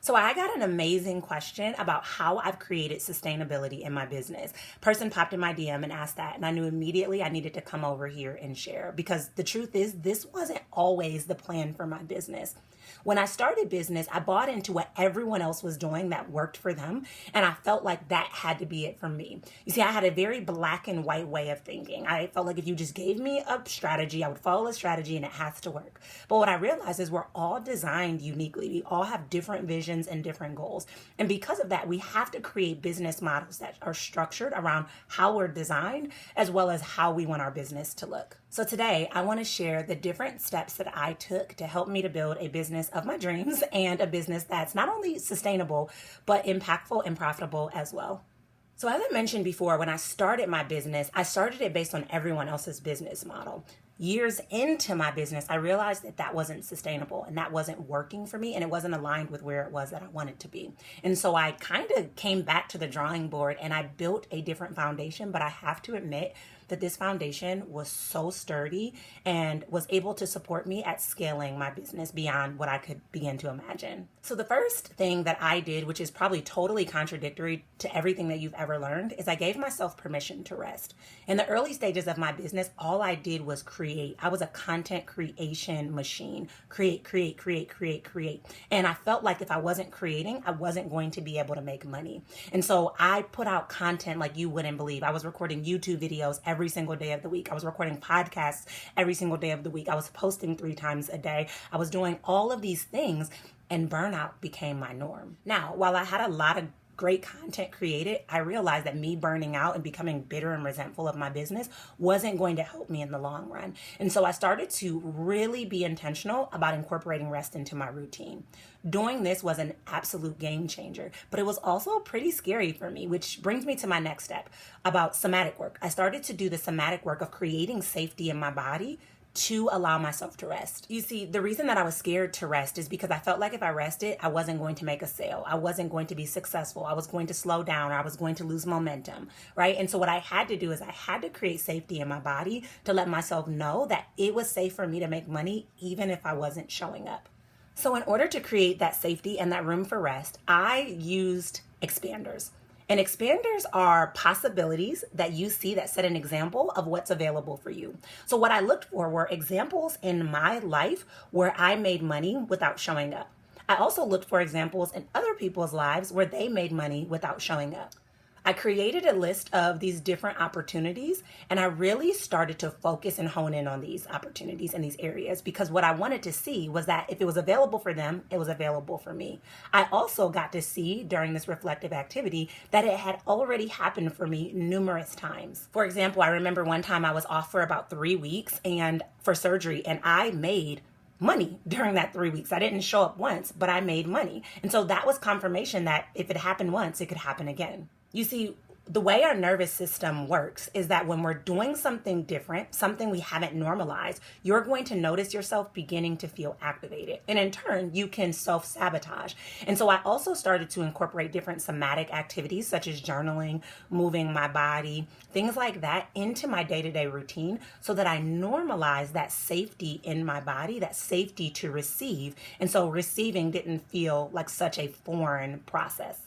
So I got an amazing question about how I've created sustainability in my business. Person popped in my DM and asked that, and I knew immediately I needed to come over here and share because the truth is this wasn't always the plan for my business. When I started business, I bought into what everyone else was doing that worked for them, and I felt like that had to be it for me. You see, I had a very black and white way of thinking. I felt like if you just gave me a strategy, I would follow the strategy and it has to work. But what I realized is we're all designed uniquely. We all have different visions and different goals. And because of that, we have to create business models that are structured around how we're designed as well as how we want our business to look. So today, I want to share the different steps that I took to help me to build a business of my dreams and a business that's not only sustainable, but impactful and profitable as well. So as I mentioned before, when I started my business, I started it based on everyone else's business model. Years into my business, I realized that that wasn't sustainable and that wasn't working for me and it wasn't aligned with where it was that I wanted to be. And so I kind of came back to the drawing board and I built a different foundation, but I have to admit that this foundation was so sturdy and was able to support me at scaling my business beyond what I could begin to imagine. So the first thing that I did, which is probably totally contradictory to everything that you've ever learned, is I gave myself permission to rest. In the early stages of my business, all I did was create. I was a content creation machine. Create. And I felt like if I wasn't creating, I wasn't going to be able to make money. And so I put out content like you wouldn't believe. I was recording YouTube videos every single day of the week. I was recording podcasts every single day of the week. I was posting 3 times a day. I was doing all of these things and burnout became my norm. Now, while I had a lot of great content created, I realized that me burning out and becoming bitter and resentful of my business wasn't going to help me in the long run. And so I started to really be intentional about incorporating rest into my routine. Doing this was an absolute game changer, but it was also pretty scary for me, which brings me to my next step about somatic work. I started to do the somatic work of creating safety in my body to allow myself to rest. You see, the reason that I was scared to rest is because I felt like if I rested, I wasn't going to make a sale. I wasn't going to be successful. I was going to slow down or I was going to lose momentum, right? And so what I had to do is I had to create safety in my body to let myself know that it was safe for me to make money even if I wasn't showing up. So in order to create that safety and that room for rest, I used expanders. And expanders are possibilities that you see that set an example of what's available for you. So what I looked for were examples in my life where I made money without showing up. I also looked for examples in other people's lives where they made money without showing up. I created a list of these different opportunities and I really started to focus and hone in on these opportunities in these areas because what I wanted to see was that if it was available for them, it was available for me. I also got to see during this reflective activity that it had already happened for me numerous times. For example, I remember one time I was off for about 3 weeks and for surgery and I made money during that 3 weeks. I didn't show up once, but I made money. And so that was confirmation that if it happened once, it could happen again. You see, the way our nervous system works is that when we're doing something different, something we haven't normalized, you're going to notice yourself beginning to feel activated. And in turn, you can self-sabotage. And so I also started to incorporate different somatic activities such as journaling, moving my body, things like that into my day-to-day routine so that I normalize that safety in my body, that safety to receive. And so receiving didn't feel like such a foreign process.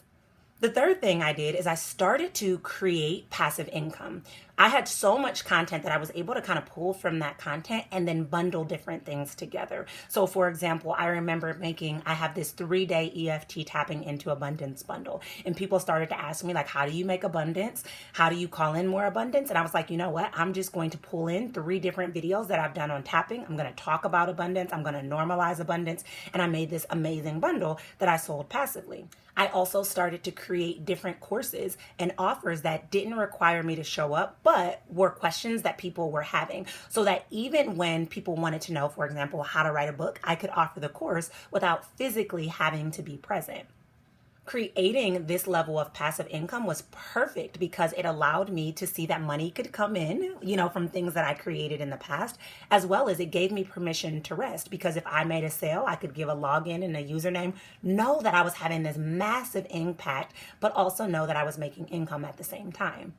The third thing I did is I started to create passive income. I had so much content that I was able to kind of pull from that content and then bundle different things together. So for example, I remember I have this 3-day EFT tapping into abundance bundle. And people started to ask me like, how do you make abundance? How do you call in more abundance? And I was like, you know what? I'm just going to pull in 3 different videos that I've done on tapping. I'm going to talk about abundance. I'm going to normalize abundance. And I made this amazing bundle that I sold passively. I also started to create different courses and offers that didn't require me to show up, but were questions that people were having so that even when people wanted to know, for example, how to write a book, I could offer the course without physically having to be present. Creating this level of passive income was perfect because it allowed me to see that money could come in, from things that I created in the past, as well as it gave me permission to rest because if I made a sale, I could give a login and a username, know that I was having this massive impact, but also know that I was making income at the same time.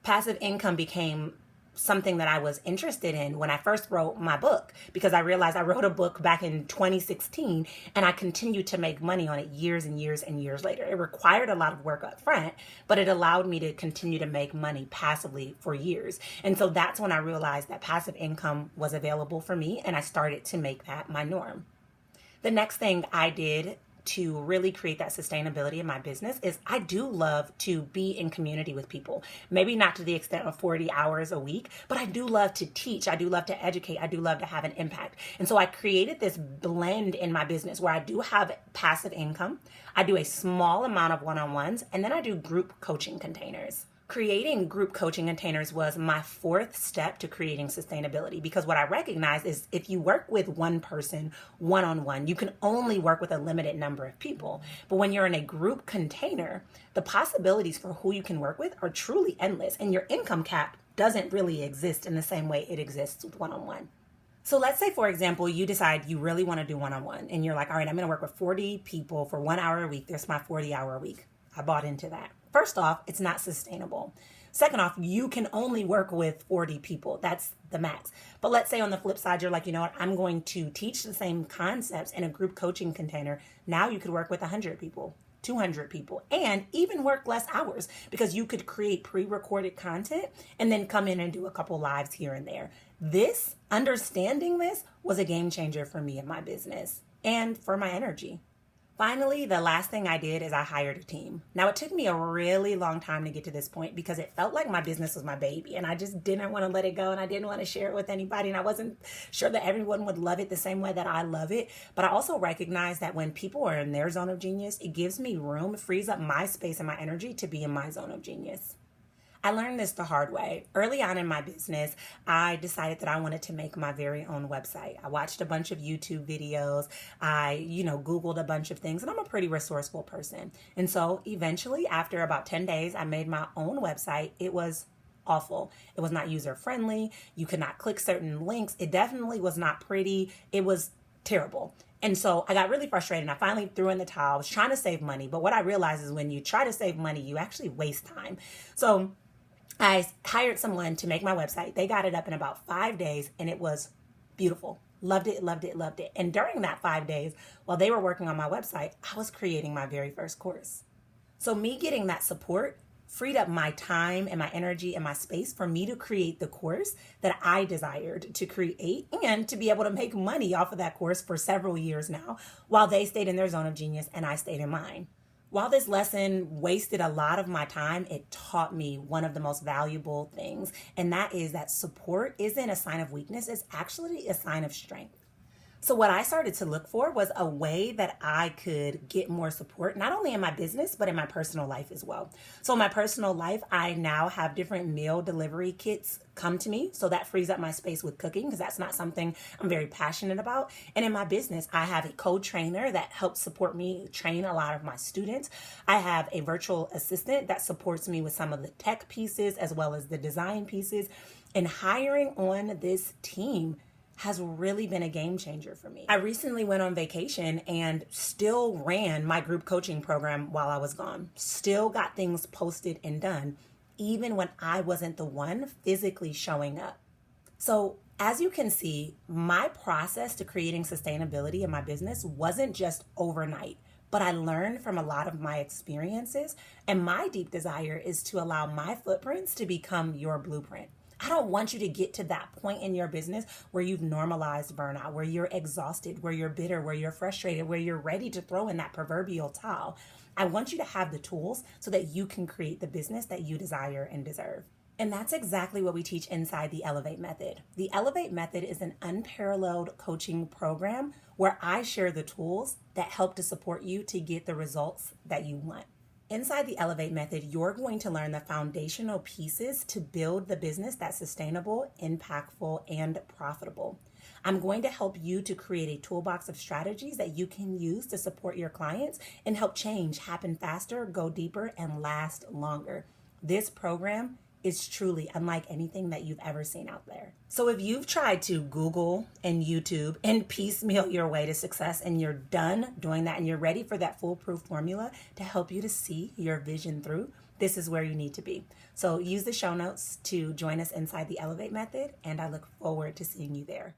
Passive income became something that I was interested in when I first wrote my book, because I realized I wrote a book back in 2016 and I continued to make money on it years and years and years later. It required a lot of work up front, but it allowed me to continue to make money passively for years. And so that's when I realized that passive income was available for me, and I started to make that my norm. The next thing I did to really create that sustainability in my business is I do love to be in community with people. Maybe not to the extent of 40 hours a week, but I do love to teach. I do love to educate. I do love to have an impact. And so I created this blend in my business where I do have passive income. I do a small amount of one-on-ones, and then I do group coaching containers. Creating group coaching containers was my fourth step to creating sustainability, because what I recognize is if you work with one person one-on-one, you can only work with a limited number of people. But when you're in a group container, the possibilities for who you can work with are truly endless, and your income cap doesn't really exist in the same way it exists with one-on-one. So let's say, for example, you decide you really want to do one-on-one, and you're like, all right, I'm going to work with 40 people for 1 hour a week. There's my 40-hour a week. I bought into that. First off, it's not sustainable. Second off, you can only work with 40 people. That's the max. But let's say on the flip side, you're like, you know what, I'm going to teach the same concepts in a group coaching container. Now you could work with 100 people, 200 people, and even work less hours, because you could create pre-recorded content and then come in and do a couple lives here and there. Understanding this was a game changer for me in my business and for my energy. Finally, the last thing I did is I hired a team. Now, it took me a really long time to get to this point because it felt like my business was my baby and I just didn't want to let it go, and I didn't want to share it with anybody, and I wasn't sure that everyone would love it the same way that I love it. But I also recognize that when people are in their zone of genius, it gives me room, it frees up my space and my energy to be in my zone of genius. I learned this the hard way. Early on in my business, I decided that I wanted to make my very own website. I watched a bunch of YouTube videos. I, Googled a bunch of things, and I'm a pretty resourceful person. And so eventually, after about 10 days, I made my own website. It was awful. It was not user-friendly. You could not click certain links. It definitely was not pretty. It was terrible. And so I got really frustrated, and I finally threw in the towel. I was trying to save money, but what I realized is when you try to save money, you actually waste time. So I hired someone to make my website. They got it up in about 5 days, and it was beautiful. Loved it, loved it, loved it. And during that 5 days, while they were working on my website, I was creating my very first course. So me getting that support freed up my time and my energy and my space for me to create the course that I desired to create, and to be able to make money off of that course for several years now, while they stayed in their zone of genius and I stayed in mine. While this lesson wasted a lot of my time, it taught me one of the most valuable things, and that is that support isn't a sign of weakness, it's actually a sign of strength. So what I started to look for was a way that I could get more support, not only in my business, but in my personal life as well. So in my personal life, I now have different meal delivery kits come to me. So that frees up my space with cooking, because that's not something I'm very passionate about. And in my business, I have a co-trainer that helps support me train a lot of my students. I have a virtual assistant that supports me with some of the tech pieces as well as the design pieces. And hiring on this team has really been a game changer for me. I recently went on vacation and still ran my group coaching program while I was gone. Still got things posted and done, even when I wasn't the one physically showing up. So as you can see, my process to creating sustainability in my business wasn't just overnight, but I learned from a lot of my experiences, and my deep desire is to allow my footprints to become your blueprint. I don't want you to get to that point in your business where you've normalized burnout, where you're exhausted, where you're bitter, where you're frustrated, where you're ready to throw in that proverbial towel. I want you to have the tools so that you can create the business that you desire and deserve. And that's exactly what we teach inside the Elevate Method. The Elevate Method is an unparalleled coaching program where I share the tools that help to support you to get the results that you want. Inside the Elevate Method, you're going to learn the foundational pieces to build the business that's sustainable, impactful, and profitable. I'm going to help you to create a toolbox of strategies that you can use to support your clients and help change happen faster, go deeper, and last longer. This program is truly unlike anything that you've ever seen out there. So if you've tried to Google and YouTube and piecemeal your way to success, and you're done doing that and you're ready for that foolproof formula to help you to see your vision through, this is where you need to be. So use the show notes to join us inside the Elevate Method, and I look forward to seeing you there.